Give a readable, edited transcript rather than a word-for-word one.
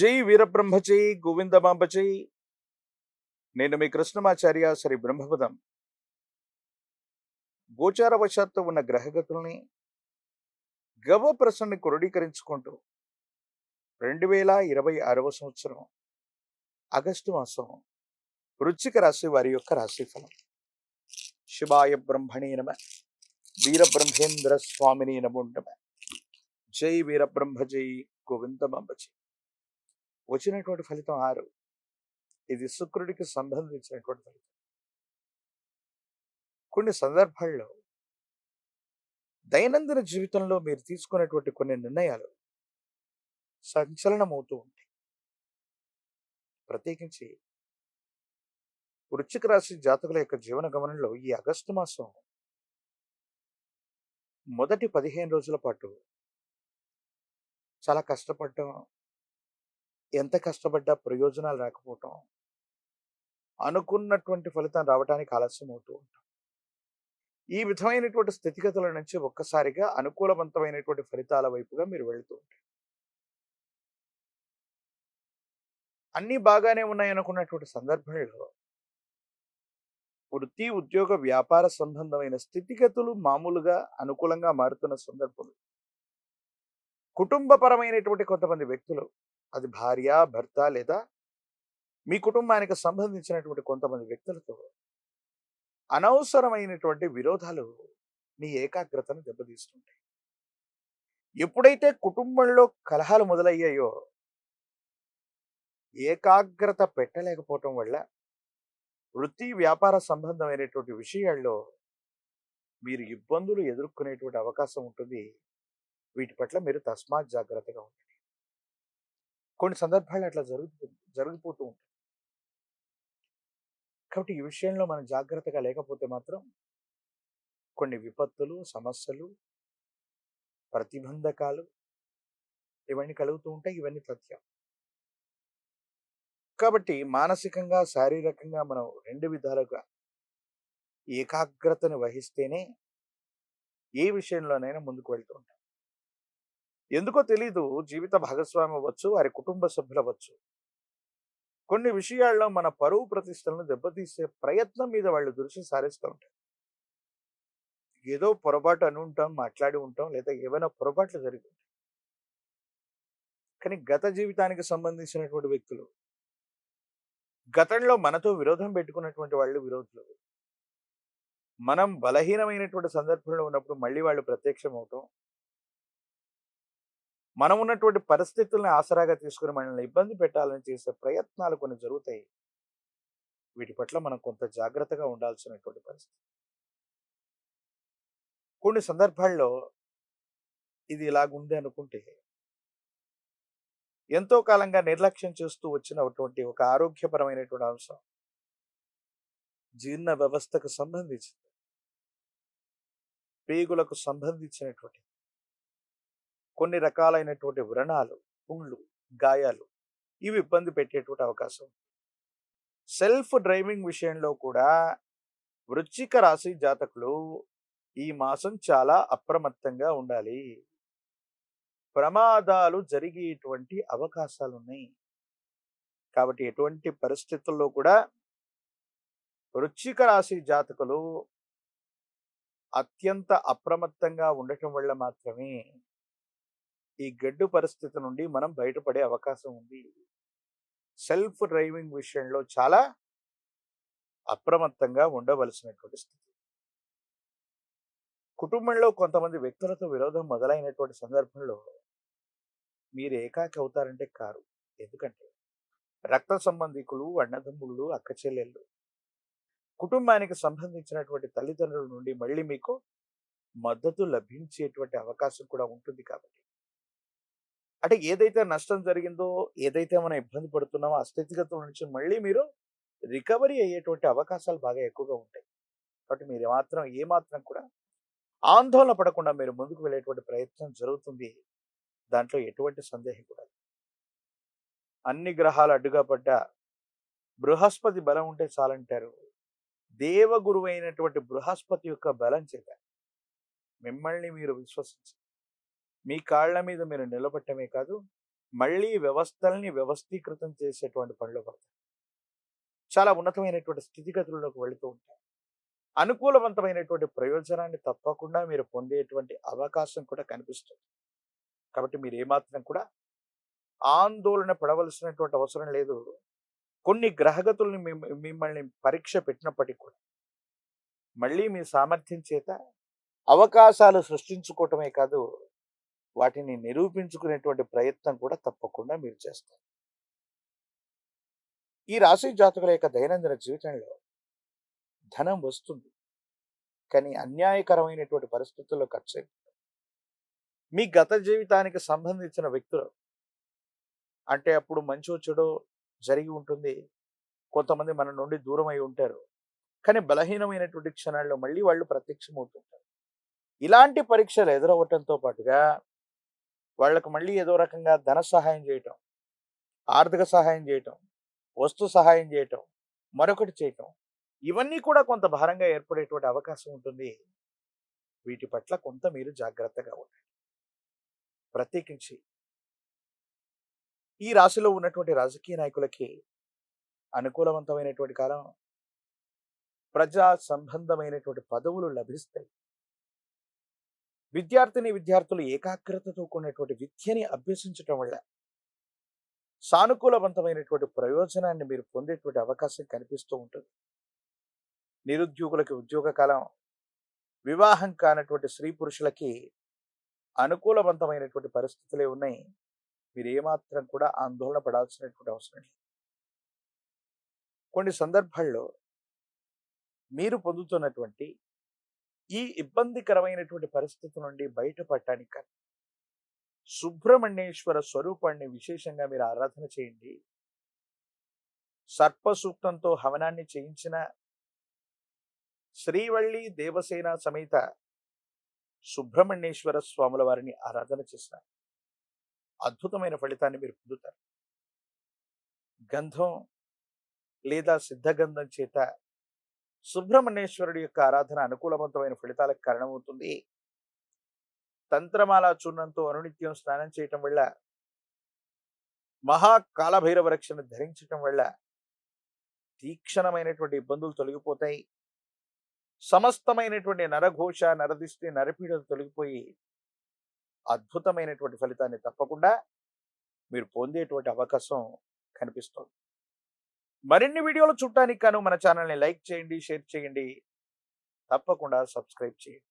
జై వీరబ్రహ్మజై గోవిందమాంబజై. నేను మీ కృష్ణమాచార్య శ్రీ బ్రహ్మపదం. గోచారవశాత్తు ఉన్న గ్రహగతుల్ని గవ ప్రసన్ని క్రోడీకరించుకుంటూ 2026 సంవత్సరం ఆగస్టు మాసం వృశ్చిక రాశి వారి యొక్క రాశిఫలం. శివాయ బ్రహ్మణే నమ, వీరబ్రహ్మేంద్ర స్వామిని నమో నమ. జై వీరబ్రహ్మజై గోవిందమాంబజై. వచ్చినటువంటి ఫలితం 6. ఇది శుక్రుడికి సంబంధించినటువంటి ఫలితం. కొన్ని సందర్భాల్లో దైనందిన జీవితంలో మీరు తీసుకునేటువంటి కొన్ని నిర్ణయాలు సంచలనమవుతూ ఉంటాయి. ప్రత్యేకించి వృశ్చిక రాశి జాతకుల యొక్క జీవన గమనంలో ఈ ఆగస్టు మాసం మొదటి 15 రోజుల పాటు చాలా కష్టపడటం, ఎంత కష్టపడ్డా ప్రయోజనాలు రాకపోవటం, అనుకున్నటువంటి ఫలితం రావడానికి ఆలస్యం అవుతూ ఉంటాం. ఈ విధమైనటువంటి స్థితిగతుల నుంచి ఒక్కసారిగా అనుకూలవంతమైనటువంటి ఫలితాల వైపుగా మీరు వెళుతూ ఉంటారు. అన్నీ బాగానే ఉన్నాయనుకున్నటువంటి సందర్భంలో వృత్తి, ఉద్యోగ, వ్యాపార సంబంధమైన స్థితిగతులు మామూలుగా అనుకూలంగా మారుతున్న సందర్భంలో కుటుంబపరమైనటువంటి కొంతమంది వ్యక్తులు, అది భార్య, భర్త లేదా మీ కుటుంబానికి సంబంధించినటువంటి కొంతమంది వ్యక్తులతో అనవసరమైనటువంటి విరోధాలు మీ ఏకాగ్రతను దెబ్బతీస్తుంటాయి. ఎప్పుడైతే కుటుంబంలో కలహాలు మొదలయ్యాయో, ఏకాగ్రత పెట్టలేకపోవటం వల్ల వృత్తి, వ్యాపార సంబంధమైనటువంటి విషయాల్లో మీరు ఇబ్బందులు ఎదుర్కొనేటువంటి అవకాశం ఉంటుంది. వీటి పట్ల మీరు తస్మాత్ జాగ్రత్తగా ఉండండి. కొన్ని సందర్భాలు అట్లా జరిగిపోతూ ఉంటాయి. కాబట్టి ఈ విషయంలో మనం జాగ్రత్తగా లేకపోతే మాత్రం కొన్ని విపత్తులు, సమస్యలు, ప్రతిబంధకాలు ఇవన్నీ కలుగుతూ ఉంటాయి. ఇవన్నీ సత్యం. కాబట్టి మానసికంగా, శారీరకంగా మనం 2 విధాలుగా ఏకాగ్రతను వహిస్తేనే ఏ విషయంలోనైనా ముందుకు వెళ్తూ ఉంటాం. ఎందుకో తెలీదు, జీవిత భాగస్వామి అవ్వచ్చు, వారి కుటుంబ సభ్యులు అవ్వచ్చు, కొన్ని విషయాల్లో మన పరువు ప్రతిష్టలను దెబ్బతీసే ప్రయత్నం మీద వాళ్ళు దృష్టి సారిస్తూ ఉంటారు. ఏదో పొరపాటు అని ఉంటాం, మాట్లాడి ఉంటాం, లేదా ఏమైనా పొరపాట్లు జరిగి ఉంటాయి. కానీ గత జీవితానికి సంబంధించినటువంటి వ్యక్తులు, గతంలో మనతో విరోధం పెట్టుకున్నటువంటి వాళ్ళు విరోధులు, మనం బలహీనమైనటువంటి సందర్భంలో ఉన్నప్పుడు మళ్ళీ వాళ్ళు ప్రత్యక్షం అవటం, మనం ఉన్నటువంటి పరిస్థితుల్ని ఆసరాగా తీసుకుని మనల్ని ఇబ్బంది పెట్టాలని చేసే ప్రయత్నాలు కొన్ని జరుగుతాయి. వీటి పట్ల మనం కొంత జాగ్రత్తగా ఉండాల్సినటువంటి పరిస్థితి. కొన్ని సందర్భాల్లో ఇది ఇలాగుంది అనుకుంటే, ఎంతో కాలంగా నిర్లక్ష్యం చేస్తూ వచ్చినటువంటి ఒక ఆరోగ్యపరమైనటువంటి అంశం, జీర్ణ వ్యవస్థకు సంబంధించింది, పేగులకు సంబంధించినటువంటి కొన్ని రకాలైనటువంటి వ్రణాలు, పుండ్లు, గాయాలు, ఇవి ఇబ్బంది పెట్టేటువంటి అవకాశం. సెల్ఫ్ డ్రైవింగ్ విషయంలో కూడా వృశ్చిక రాశి జాతకులు ఈ మాసం చాలా అప్రమత్తంగా ఉండాలి. ప్రమాదాలు జరిగేటువంటి అవకాశాలు ఉన్నాయి. కాబట్టి ఎటువంటి పరిస్థితుల్లో కూడా వృశ్చిక రాశి జాతకులు అత్యంత అప్రమత్తంగా ఉండటం వల్ల మాత్రమే ఈ గడ్డు పరిస్థితి నుండి మనం బయటపడే అవకాశం ఉంది. సెల్ఫ్ డ్రైవింగ్ విషయంలో చాలా అప్రమత్తంగా ఉండవలసినటువంటి స్థితి. కుటుంబంలో కొంతమంది వ్యక్తులతో విరోధం మొదలైనటువంటి సందర్భంలో మీరు ఏకాకి అవుతారంటే కారు. ఎందుకంటే రక్త సంబంధికులు, అన్నదమ్ముళ్ళు, అక్క చెల్లెళ్ళు, కుటుంబానికి సంబంధించినటువంటి తల్లిదండ్రుల నుండి మళ్ళీ మీకు మద్దతు లభించేటువంటి అవకాశం కూడా ఉంటుంది. కాబట్టి అంటే ఏదైతే నష్టం జరిగిందో, ఏదైతే మనం ఇబ్బంది పడుతున్నామో ఆ స్థితిగతుల నుంచి మళ్ళీ మీరు రికవరీ అయ్యేటువంటి అవకాశాలు బాగా ఎక్కువగా ఉంటాయి. కాబట్టి మీరు ఏమాత్రం కూడా ఆందోళన పడకుండా మీరు ముందుకు వెళ్ళేటువంటి ప్రయత్నం జరుగుతుంది. దాంట్లో ఎటువంటి సందేహం కూడా. అన్ని గ్రహాలు అడ్డుగా పడ్డ బృహస్పతి బలం ఉంటే చాలంటారు. దేవగురువు అయినటువంటి బృహస్పతి యొక్క బలం చేత మిమ్మల్ని మీరు విశ్వసించి మీ కాళ్ళ మీద మీరు నిలబట్టమే కాదు, మళ్ళీ వ్యవస్థల్ని వ్యవస్థీకృతం చేసేటువంటి పనిలో పడతారు. చాలా ఉన్నతమైనటువంటి స్థితిగతుల్లోకి వెళుతూ ఉంటారు. అనుకూలవంతమైనటువంటి ప్రయోజనాన్ని తప్పకుండా మీరు పొందేటువంటి అవకాశం కూడా కనిపిస్తుంది. కాబట్టి మీరు ఏమాత్రం కూడా ఆందోళన పడవలసినటువంటి అవసరం లేదు. కొన్ని గ్రహగతుల్ని మిమ్మల్ని పరీక్ష పెట్టినప్పటికీ కూడా మళ్ళీ మీ సామర్థ్యం చేత అవకాశాలు సృష్టించుకోవటమే కాదు, వాటిని నిరూపించుకునేటువంటి ప్రయత్నం కూడా తప్పకుండా మీరు చేస్తారు. ఈ రాశి జాతకుల యొక్క దైనందిన జీవితంలో ధనం వస్తుంది, కానీ అన్యాయకరమైనటువంటి పరిస్థితుల్లో ఖర్చు అవుతుంది. మీ గత జీవితానికి సంబంధించిన వ్యక్తులు అంటే అప్పుడు మంచో చెడో జరిగి ఉంటుంది. కొంతమంది మన నుండి దూరం అయి ఉంటారు, కానీ బలహీనమైనటువంటి క్షణాల్లో మళ్ళీ వాళ్ళు ప్రత్యక్షమవుతుంటారు. ఇలాంటి పరీక్షలు ఎదురవ్వటంతో పాటుగా వాళ్లకు మళ్ళీ ఏదో రకంగా ధన సహాయం చేయటం, ఆర్థిక సహాయం చేయటం, వస్తు సహాయం చేయటం, మరొకటి చేయటం, ఇవన్నీ కూడా కొంత భారంగా ఏర్పడేటువంటి అవకాశం ఉంటుంది. వీటి పట్ల కొంత మీరు జాగ్రత్తగా ఉండండి. ప్రత్యేకించి ఈ రాశిలో ఉన్నటువంటి రాజకీయ నాయకులకి అనుకూలవంతమైనటువంటి కాలం. ప్రజా సంబంధమైనటువంటి పదవులు లభిస్తాయి. విద్యార్థులు ఏకాగ్రతతో కూడినటువంటి విద్యని అభ్యసించటం వల్ల సానుకూలవంతమైనటువంటి ప్రయోజనాన్ని మీరు పొందేటువంటి అవకాశం కనిపిస్తూ ఉంటుంది. నిరుద్యోగులకి ఉద్యోగ కాలం. వివాహం కానటువంటి స్త్రీ పురుషులకి అనుకూలవంతమైనటువంటి పరిస్థితులే ఉన్నాయి. మీరు ఏమాత్రం కూడా ఆందోళన పడాల్సినటువంటి అవసరం లేదు. కొన్ని సందర్భాల్లో మీరు పొందుతున్నటువంటి ఈ ఇబ్బందికరమైనటువంటి పరిస్థితి నుండి బయటపడటానికి సుబ్రహ్మణ్యేశ్వర స్వరూపాన్ని విశేషంగా మీరు ఆరాధన చేయండి. సర్ప సూక్తంతో హవనాన్ని చేయించిన శ్రీవల్లి దేవసేన సమేత సుబ్రహ్మణ్యేశ్వర స్వాముల వారిని ఆరాధన చేసిన అద్భుతమైన ఫలితాన్ని మీరు పొందుతారు. గంధం లేదా సిద్ధగంధం చేత సుబ్రహ్మణ్యేశ్వరుడి యొక్క ఆరాధన అనుకూలవంతమైన ఫలితాలకు కారణమవుతుంది. తంత్రమాల చూర్ణంతో అనునిత్యం స్నానం చేయటం వల్ల, మహాకాలభైరవ రక్షణ ధరించటం వల్ల తీక్షణమైనటువంటి ఇబ్బందులు తొలగిపోతాయి. సమస్తమైనటువంటి నరఘోష, నరదిష్టి, నరపీడలు తొలగిపోయి అద్భుతమైనటువంటి ఫలితాన్ని తప్పకుండా మీరు పొందేటువంటి అవకాశం కనిపిస్తుంది. మరిన్ని వీడియోలు చూడటానికి గాను మన ఛానల్ని లైక్ చేయండి, షేర్ చేయండి, తప్పకుండా సబ్స్క్రైబ్ చేయండి.